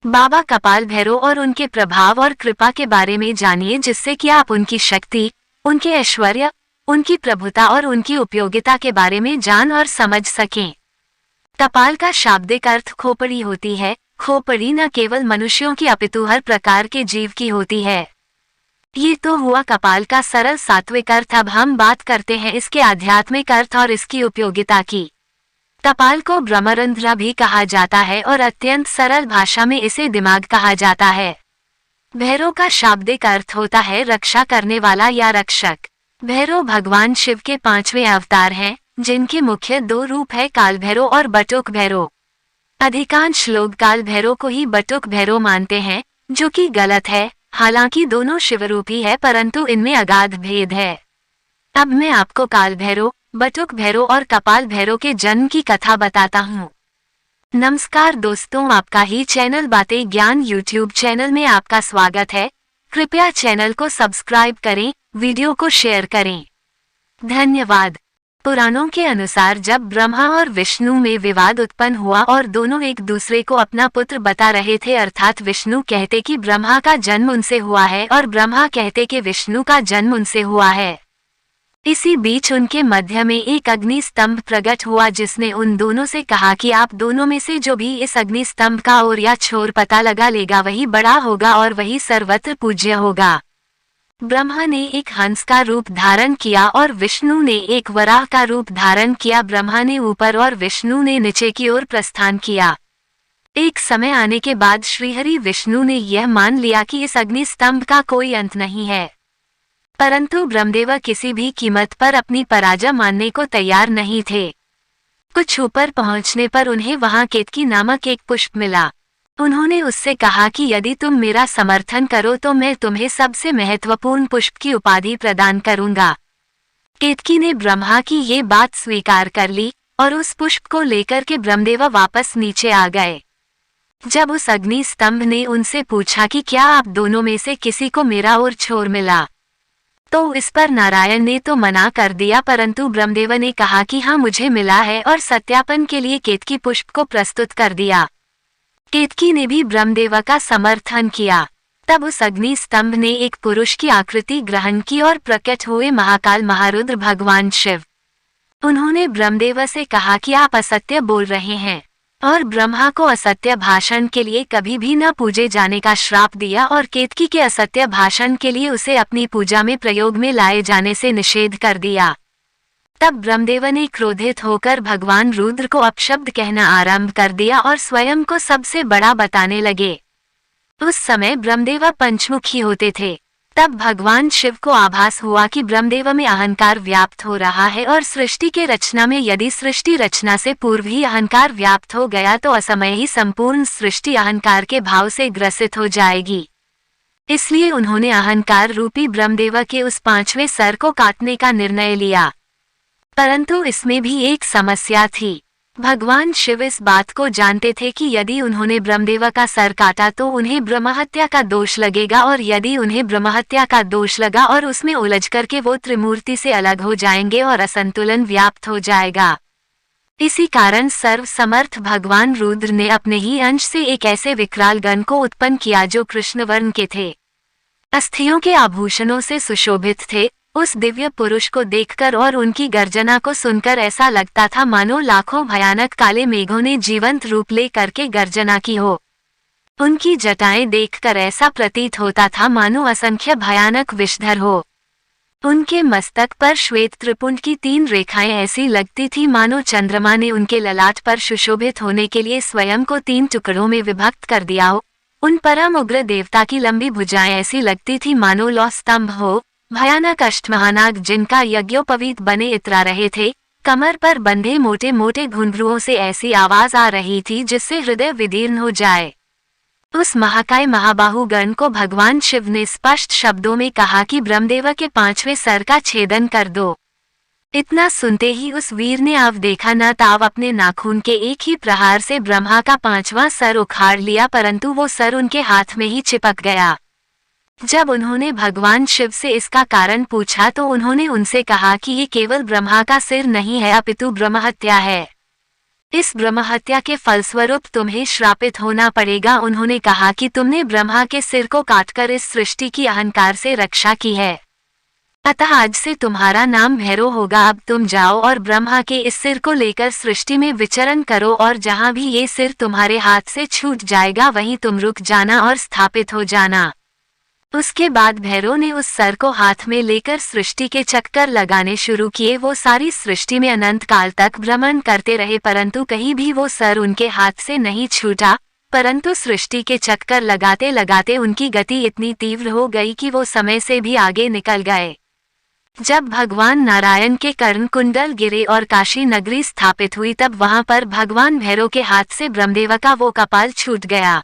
बाबा कपाल भैरव और उनके प्रभाव और कृपा के बारे में जानिए, जिससे कि आप उनकी शक्ति, उनके ऐश्वर्य, उनकी प्रभुता और उनकी उपयोगिता के बारे में जान और समझ सकें। कपाल का शाब्दिक अर्थ खोपड़ी होती है। खोपड़ी न केवल मनुष्यों की अपितु हर प्रकार के जीव की होती है। ये तो हुआ कपाल का सरल सात्विक अर्थ। अब हम बात करते हैं इसके आध्यात्मिक अर्थ और इसकी उपयोगिता की। कपाल को ब्रह्मरंध्र भी कहा जाता है और अत्यंत सरल भाषा में इसे दिमाग कहा जाता है। भैरव का शाब्दिक अर्थ होता है रक्षा करने वाला या रक्षक। भैरव भगवान शिव के 5वें अवतार हैं, जिनके मुख्य 2 रूप है, काल भैरव और बटुक भैरव। अधिकांश लोग काल भैरव को ही बटुक भैरव मानते हैं, जो कि गलत है। हालांकि दोनों शिवरूपी है, परंतु इनमें अगाध भेद है। अब मैं आपको काल भैरव, बटुक भैरव और कपाल भैरव के जन्म की कथा बताता हूँ। नमस्कार दोस्तों, आपका ही चैनल बातें ज्ञान यूट्यूब चैनल में आपका स्वागत है। कृपया चैनल को सब्सक्राइब करें, वीडियो को शेयर करें। धन्यवाद। पुराणों के अनुसार जब ब्रह्मा और विष्णु में विवाद उत्पन्न हुआ और दोनों एक दूसरे को अपना पुत्र बता रहे थे, अर्थात विष्णु कहते कि ब्रह्मा का जन्म उनसे हुआ है और ब्रह्मा कहते कि विष्णु का जन्म उनसे हुआ है। इसी बीच उनके मध्य में एक अग्नि स्तंभ प्रकट हुआ, जिसने उन दोनों से कहा कि आप दोनों में से जो भी इस अग्नि स्तंभ का ओर या छोर पता लगा लेगा, वही बड़ा होगा और वही सर्वत्र पूज्य होगा। ब्रह्मा ने एक हंस का रूप धारण किया और विष्णु ने एक वराह का रूप धारण किया। ब्रह्मा ने ऊपर और विष्णु ने नीचे की ओर प्रस्थान किया। एक समय आने के बाद श्रीहरि विष्णु ने यह मान लिया कि इस अग्नि स्तंभ का कोई अंत नहीं है, परंतु ब्रह्मदेव किसी भी कीमत पर अपनी पराजय मानने को तैयार नहीं थे। कुछ ऊपर पहुंचने पर उन्हें वहां केतकी नामक एक पुष्प मिला। उन्होंने उससे कहा कि यदि तुम मेरा समर्थन करो तो मैं तुम्हें सबसे महत्वपूर्ण पुष्प की उपाधि प्रदान करूंगा। केतकी ने ब्रह्मा की ये बात स्वीकार कर ली और उस पुष्प को लेकर के ब्रह्मदेव वापस नीचे आ गए। जब उस अग्नि स्तंभ ने उनसे पूछा कि क्या आप दोनों में से किसी को मेरा और छोर मिला, तो इस पर नारायण ने तो मना कर दिया, परंतु ब्रह्मदेव ने कहा कि हाँ, मुझे मिला है और सत्यापन के लिए केतकी पुष्प को प्रस्तुत कर दिया। केतकी ने भी ब्रह्मदेव का समर्थन किया। तब उस अग्नि स्तंभ ने एक पुरुष की आकृति ग्रहण की और प्रकट हुए महाकाल महारुद्र भगवान शिव। उन्होंने ब्रह्मदेव से कहा कि आप असत्य बोल रहे हैं और ब्रह्मा को असत्य भाषण के लिए कभी भी न पूजे जाने का श्राप दिया और केतकी के असत्य भाषण के लिए उसे अपनी पूजा में प्रयोग में लाए जाने से निषेध कर दिया। तब ब्रह्मदेव ने क्रोधित होकर भगवान रुद्र को अपशब्द कहना आरंभ कर दिया और स्वयं को सबसे बड़ा बताने लगे। उस समय ब्रह्मदेव पंचमुखी होते थे। तब भगवान शिव को आभास हुआ कि ब्रह्मदेव में अहंकार व्याप्त हो रहा है और सृष्टि के रचना में यदि सृष्टि रचना से पूर्व ही अहंकार व्याप्त हो गया तो असमय ही संपूर्ण सृष्टि अहंकार के भाव से ग्रसित हो जाएगी। इसलिए उन्होंने अहंकार रूपी ब्रह्मदेव के उस 5वें सर को काटने का निर्णय लिया। परंतु इसमें भी एक समस्या थी। भगवान शिव इस बात को जानते थे कि यदि उन्होंने ब्रह्मदेव का सर काटा तो उन्हें ब्रह्महत्या का दोष लगेगा, और यदि उन्हें ब्रह्महत्या का दोष लगा और उसमें उलझ करके वो त्रिमूर्ति से अलग हो जाएंगे और असंतुलन व्याप्त हो जाएगा। इसी कारण सर्व समर्थ भगवान रुद्र ने अपने ही अंश से एक ऐसे विकराल गण को उत्पन्न किया जो कृष्ण वर्ण के थे, अस्थियों के आभूषणों से सुशोभित थे। उस दिव्य पुरुष को देखकर और उनकी गर्जना को सुनकर ऐसा लगता था मानो लाखों भयानक काले मेघों ने जीवंत रूप ले करके गर्जना की हो। उनकी जटाएं देखकर ऐसा प्रतीत होता था मानो असंख्य भयानक विषधर हो। उनके मस्तक पर श्वेत त्रिपुंड की 3 रेखाएं ऐसी लगती थी मानो चंद्रमा ने उनके ललाट पर सुशोभित होने के लिए स्वयं को 3 टुकड़ों में विभक्त कर दिया हो। उन परम उग्र देवता की लंबी भुजाएं ऐसी लगती थी मानो लौह स्तंभ हो। भयानक अष्टमहानाग जिनका यज्ञोपवीत बने इतरा रहे थे, कमर पर बंधे मोटे मोटे घुंघरुओं से ऐसी आवाज आ रही थी जिससे हृदय विदीर्ण हो जाए। उस महाकाय महाबाहु गण को भगवान शिव ने स्पष्ट शब्दों में कहा कि ब्रह्मदेव के 5वें सर का छेदन कर दो। इतना सुनते ही उस वीर ने आव देखा न ताव अपने नाखून के एक ही प्रहार से ब्रह्मा का 5वां सर उखाड़ लिया, परंतु वो सर उनके हाथ में ही चिपक गया। जब उन्होंने भगवान शिव से इसका कारण पूछा तो उन्होंने उनसे कहा कि ये केवल ब्रह्मा का सिर नहीं है अपितु ब्रह्महत्या है। इस ब्रह्महत्या के फलस्वरूप तुम्हें श्रापित होना पड़ेगा। उन्होंने कहा कि तुमने ब्रह्मा के सिर को काटकर इस सृष्टि की अहंकार से रक्षा की है, अतः आज से तुम्हारा नाम भैरव होगा। अब तुम जाओ और ब्रह्मा के इस सिर को लेकर सृष्टि में विचरण करो, और जहाँ भी ये सिर तुम्हारे हाथ से छूट जाएगा वहीं तुम रुक जाना और स्थापित हो जाना। उसके बाद भैरव ने उस सर को हाथ में लेकर सृष्टि के चक्कर लगाने शुरू किए। वो सारी सृष्टि में अनंत काल तक भ्रमण करते रहे, परंतु कहीं भी वो सर उनके हाथ से नहीं छूटा। परंतु सृष्टि के चक्कर लगाते लगाते उनकी गति इतनी तीव्र हो गई कि वो समय से भी आगे निकल गए। जब भगवान नारायण के कर्ण कुंडल गिरे और काशी नगरी स्थापित हुई, तब वहां पर भगवान भैरव के हाथ से ब्रह्मदेव का वो कपाल छूट गया।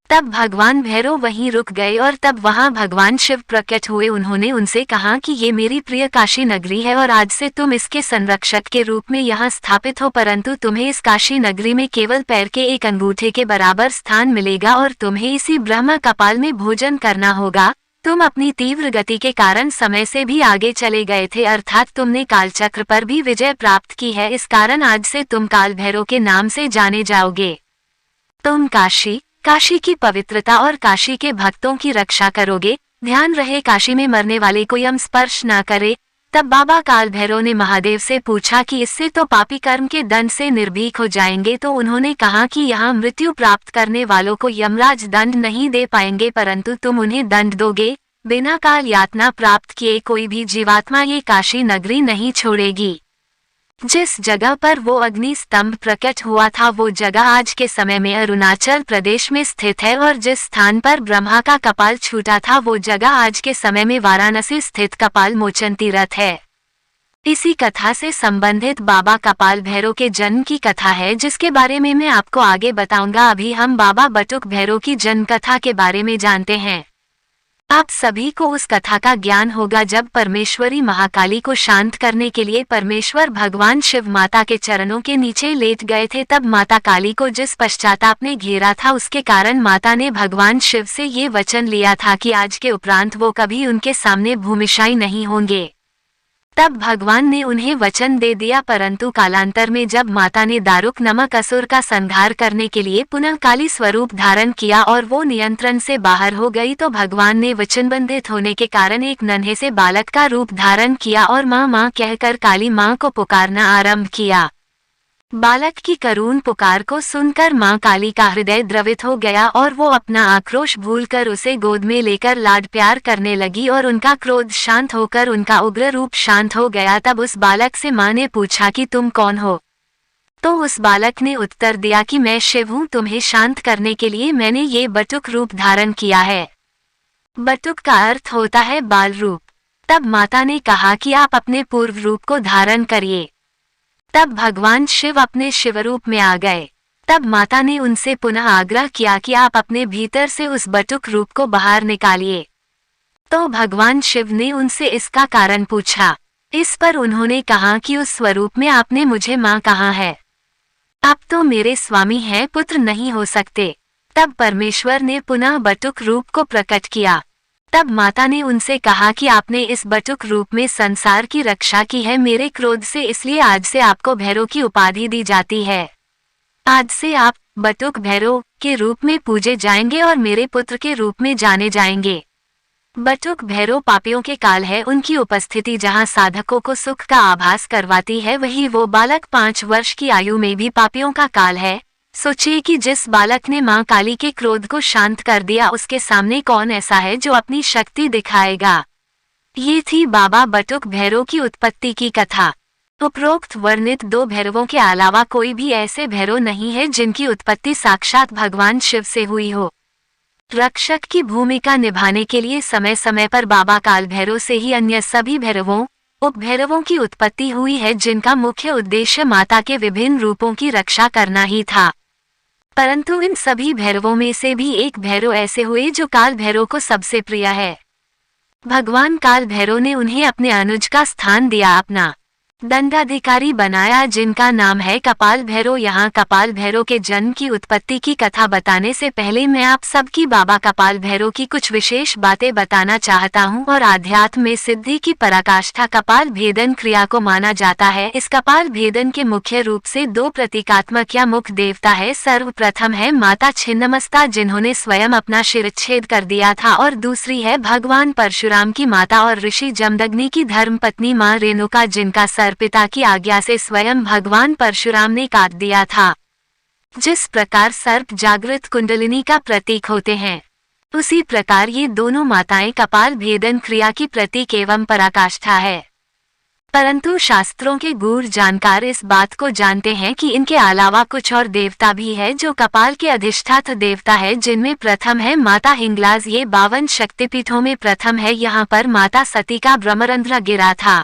तब भगवान भैरव वहीं रुक गए और तब वहां भगवान शिव प्रकट हुए। उन्होंने उनसे कहा कि ये मेरी प्रिय काशी नगरी है और आज से तुम इसके संरक्षक के रूप में यहाँ स्थापित हो, परंतु तुम्हें इस काशी नगरी में केवल पैर के एक अंगूठे के बराबर स्थान मिलेगा और तुम्हें इसी ब्रह्म कपाल में भोजन करना होगा। तुम अपनी तीव्र गति के कारण समय से भी आगे चले गए थे, अर्थात तुमने कालचक्र पर भी विजय प्राप्त की है। इस कारण आज से तुम काल भैरव के नाम से जाने जाओगे। तुम काशी की पवित्रता और काशी के भक्तों की रक्षा करोगे। ध्यान रहे काशी में मरने वाले को यम स्पर्श न करे। तब बाबा काल भैरव ने महादेव से पूछा कि इससे तो पापी कर्म के दंड से निर्भीक हो जाएंगे। तो उन्होंने कहा कि यहाँ मृत्यु प्राप्त करने वालों को यमराज दंड नहीं दे पाएंगे, परंतु तुम उन्हें दंड दोगे। बिना काल यातना प्राप्त किए कोई भी जीवात्मा ये काशी नगरी नहीं छोड़ेगी। जिस जगह पर वो अग्नि स्तंभ प्रकट हुआ था वो जगह आज के समय में अरुणाचल प्रदेश में स्थित है, और जिस स्थान पर ब्रह्मा का कपाल छूटा था वो जगह आज के समय में वाराणसी स्थित कपाल मोचन तीर्थ है। इसी कथा से संबंधित बाबा कपाल भैरव के जन्म की कथा है, जिसके बारे में मैं आपको आगे बताऊंगा। अभी हम बाबा बटुक भैरव की जन्म कथा के बारे में जानते हैं। आप सभी को उस कथा का ज्ञान होगा जब परमेश्वरी महाकाली को शांत करने के लिए परमेश्वर भगवान शिव माता के चरणों के नीचे लेट गए थे। तब माता काली को जिस पश्चाताप ने घेरा था उसके कारण माता ने भगवान शिव से ये वचन लिया था कि आज के उपरांत वो कभी उनके सामने भूमिशाई नहीं होंगे। तब भगवान ने उन्हें वचन दे दिया, परंतु कालांतर में जब माता ने दारुक नमक असुर का संहार करने के लिए पुनः काली स्वरूप धारण किया और वो नियंत्रण से बाहर हो गई, तो भगवान ने वचनबंधित होने के कारण एक नन्हे से बालक का रूप धारण किया और माँ माँ कहकर काली माँ को पुकारना आरंभ किया। बालक की करुण पुकार को सुनकर माँ काली का हृदय द्रवित हो गया और वो अपना आक्रोश भूलकर उसे गोद में लेकर लाड प्यार करने लगी और उनका क्रोध शांत होकर उनका उग्र रूप शांत हो गया। तब उस बालक से माँ ने पूछा कि तुम कौन हो? तो उस बालक ने उत्तर दिया कि मैं शिव हूँ, तुम्हें शांत करने के लिए मैंने ये बटुक रूप धारण किया है। बटुक का अर्थ होता है बाल रूप। तब माता ने कहा कि आप अपने पूर्व रूप को धारण करिए। तब भगवान शिव अपने शिवरूप में आ गए। तब माता ने उनसे पुनः आग्रह किया कि आप अपने भीतर से उस बटुक रूप को बाहर निकालिए। तो भगवान शिव ने उनसे इसका कारण पूछा। इस पर उन्होंने कहा कि उस स्वरूप में आपने मुझे माँ कहा है, आप तो मेरे स्वामी हैं, पुत्र नहीं हो सकते। तब परमेश्वर ने पुनः बटुक रूप को प्रकट किया। तब माता ने उनसे कहा कि आपने इस बटुक रूप में संसार की रक्षा की है मेरे क्रोध से, इसलिए आज से आपको भैरव की उपाधि दी जाती है। आज से आप बटुक भैरव के रूप में पूजे जाएंगे और मेरे पुत्र के रूप में जाने जाएंगे। बटुक भैरव पापियों के काल है, उनकी उपस्थिति जहां साधकों को सुख का आभास करवाती है, वही वो बालक 5 वर्ष की आयु में भी पापियों का काल है। सोचिए कि जिस बालक ने मां काली के क्रोध को शांत कर दिया उसके सामने कौन ऐसा है जो अपनी शक्ति दिखाएगा। ये थी बाबा बटुक भैरव की उत्पत्ति की कथा। उपरोक्त वर्णित 2 भैरवों के अलावा कोई भी ऐसे भैरव नहीं है जिनकी उत्पत्ति साक्षात भगवान शिव से हुई हो। रक्षक की भूमिका निभाने के लिए समय समय पर बाबा काल भैरव से ही अन्य सभी भैरवों उपभैरवों की उत्पत्ति हुई है, जिनका मुख्य उद्देश्य माता के विभिन्न रूपों की रक्षा करना ही था। परंतु इन सभी भैरवों में से भी एक भैरव ऐसे हुए जो काल भैरव को सबसे प्रिय है। भगवान काल भैरव ने उन्हें अपने अनुज का स्थान दिया। अपना दंडाधिकारी बनाया, जिनका नाम है कपाल भैरव। यहाँ कपाल भैरव के जन्म की उत्पत्ति की कथा बताने से पहले मैं आप सबकी बाबा कपाल भैरव की कुछ विशेष बातें बताना चाहता हूँ। और आध्यात्म में सिद्धि की पराकाष्ठा कपाल भेदन क्रिया को माना जाता है। इस कपाल भेदन के मुख्य रूप से दो प्रतीकात्मक या मुख्य देवता है। सर्वप्रथम है माता छिन्नमस्ता, जिन्होंने स्वयं अपना शिरच्छेद कर दिया था, और दूसरी है भगवान परशुराम की माता और ऋषि जमदग्नि की धर्मपत्नी माँ रेणुका, जिनका पिता की आज्ञा से स्वयं भगवान परशुराम ने काट दिया था। जिस प्रकार सर्प जागृत कुंडलिनी का प्रतीक होते हैं, उसी प्रकार ये दोनों माताएं कपाल भेदन क्रिया की प्रतीक एवं पराकाष्ठा है। परंतु शास्त्रों के गूढ़ जानकार इस बात को जानते हैं कि इनके अलावा कुछ और देवता भी है जो कपाल के अधिष्ठात्र देवता है, जिनमें प्रथम है माता हिंगलाज। ये 52 शक्तिपीठों में प्रथम है। यहाँ पर माता सती का ब्रह्मरंध्र गिरा था,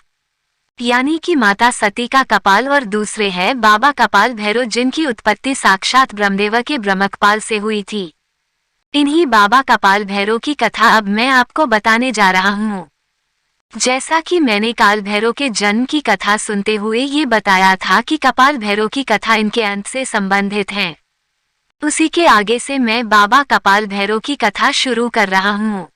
यानी कि माता सती का कपाल। और दूसरे है बाबा कपाल भैरव, जिनकी उत्पत्ति साक्षात ब्रह्मदेव के ब्रह्मकपाल से हुई थी। इन्हीं बाबा कपाल भैरव की कथा अब मैं आपको बताने जा रहा हूँ। जैसा कि मैंने काल भैरव के जन्म की कथा सुनते हुए ये बताया था कि कपाल भैरव की कथा इनके अंत से संबंधित है, उसी के आगे से मैं बाबा कपाल भैरव की कथा शुरू कर रहा हूँ।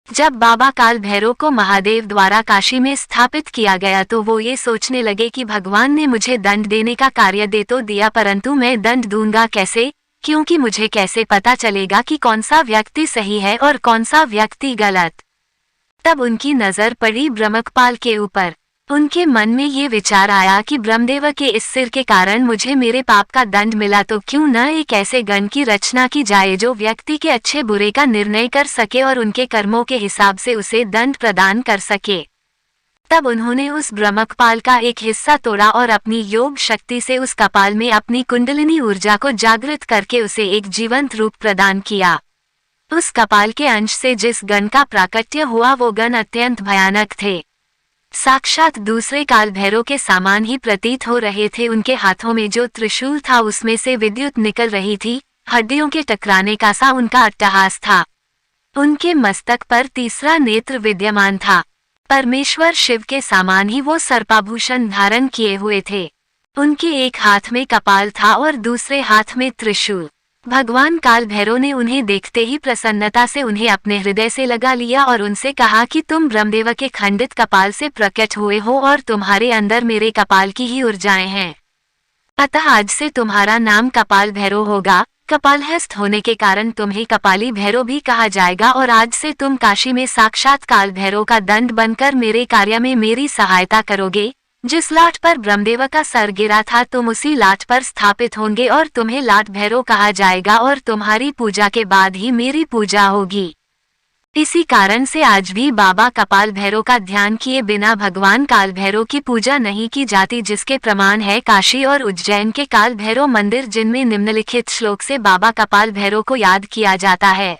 जब बाबा काल भैरव को महादेव द्वारा काशी में स्थापित किया गया तो वो ये सोचने लगे कि भगवान ने मुझे दंड देने का कार्य दे तो दिया, परंतु मैं दंड दूंगा कैसे, क्योंकि मुझे कैसे पता चलेगा कि कौन सा व्यक्ति सही है और कौन सा व्यक्ति गलत। तब उनकी नजर पड़ी ब्रह्मकपाल के ऊपर। उनके मन में ये विचार आया कि ब्रह्मदेव के इस सिर के कारण मुझे मेरे पाप का दंड मिला, तो क्यों न एक ऐसे गण की रचना की जाए जो व्यक्ति के अच्छे बुरे का निर्णय कर सके और उनके कर्मों के हिसाब से उसे दंड प्रदान कर सके। तब उन्होंने उस ब्रह्मकपाल का एक हिस्सा तोड़ा और अपनी योग शक्ति से उस कपाल में अपनी कुंडलिनी ऊर्जा को जागृत करके उसे एक जीवंत रूप प्रदान किया। उस कपाल के अंश से जिस गण का प्राकट्य हुआ वो गण अत्यंत भयानक थे, साक्षात दूसरे काल भैरव के सामान ही प्रतीत हो रहे थे। उनके हाथों में जो त्रिशूल था उसमें से विद्युत निकल रही थी, हड्डियों के टकराने का सा उनका अट्टहास था। उनके मस्तक पर तीसरा नेत्र विद्यमान था। परमेश्वर शिव के सामान ही वो सर्पाभूषण धारण किए हुए थे। उनके एक हाथ में कपाल था और दूसरे हाथ में त्रिशूल। भगवान काल भैरव ने उन्हें देखते ही प्रसन्नता से उन्हें अपने हृदय से लगा लिया और उनसे कहा कि तुम ब्रह्मदेव के खंडित कपाल से प्रकट हुए हो और तुम्हारे अंदर मेरे कपाल की ही ऊर्जाएं हैं। अतः आज से तुम्हारा नाम कपाल भैरव होगा। कपालहस्त होने के कारण तुम्हें कपाली भैरव भी कहा जाएगा और आज से तुम काशी में साक्षात काल भैरव का दंड बनकर मेरे कार्य में मेरी सहायता करोगे। जिस लाट पर ब्रह्मदेव का सर गिरा था तुम उसी लाट पर स्थापित होंगे और तुम्हें लाट भैरव कहा जाएगा और तुम्हारी पूजा के बाद ही मेरी पूजा होगी। इसी कारण से आज भी बाबा कपाल भैरव का ध्यान किए बिना भगवान काल भैरव की पूजा नहीं की जाती, जिसके प्रमाण है काशी और उज्जैन के काल भैरव मंदिर, जिनमें निम्नलिखित श्लोक से बाबा कपाल भैरव को याद किया जाता है।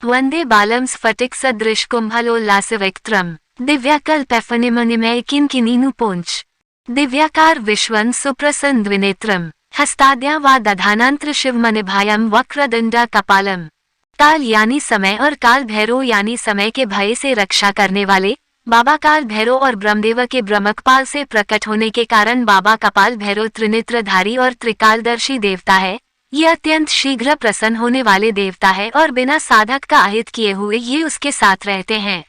वंदे बालम स्फटिक सदृश कुंभलोल्लास विक्त्रम दिव्याकल्पफनिमनिमय किंकिनीनु पुंच दिव्याकार विश्वन सुप्रसन्न द्विनेत्रम हस्ताद्या वा दधानांत्र शिवमनिभायम वक्रदंडा कपालम। काल यानी समय और काल भैरव यानी समय के भय से रक्षा करने वाले बाबा काल भैरव और ब्रह्मदेव के ब्रह्मकपाल से प्रकट होने के कारण बाबा कपाल भैरव त्रिनेत्रधारी और त्रिकालदर्शी देवता है। ये अत्यंत शीघ्र प्रसन्न होने वाले देवता है और बिना साधक का आहित किए हुए ये उसके साथ रहते हैं।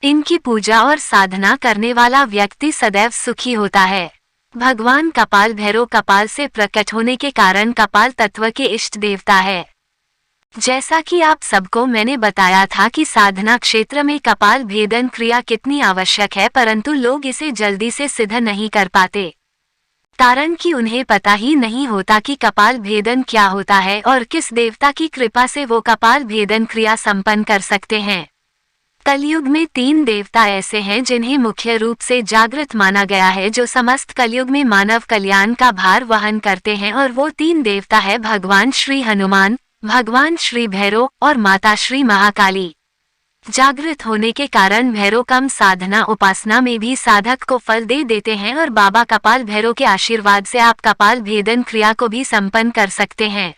इनकी पूजा और साधना करने वाला व्यक्ति सदैव सुखी होता है। भगवान कपाल भैरव कपाल से प्रकट होने के कारण कपाल तत्व के इष्ट देवता है। जैसा कि आप सबको मैंने बताया था कि साधना क्षेत्र में कपाल भेदन क्रिया कितनी आवश्यक है, परंतु लोग इसे जल्दी से सिद्ध नहीं कर पाते, कारण कि उन्हें पता ही नहीं होता कि कपाल भेदन क्या होता है और किस देवता की कृपा से वो कपाल भेदन क्रिया संपन्न कर सकते हैं। कलयुग में 3 देवता ऐसे हैं जिन्हें मुख्य रूप से जागृत माना गया है, जो समस्त कलयुग में मानव कल्याण का भार वहन करते हैं, और वो 3 देवता है भगवान श्री हनुमान, भगवान श्री भैरव और माता श्री महाकाली। जागृत होने के कारण भैरव कम साधना उपासना में भी साधक को फल दे देते हैं और बाबा कपाल भैरव के आशीर्वाद से आप कपाल भेदन क्रिया को भी संपन्न कर सकते हैं।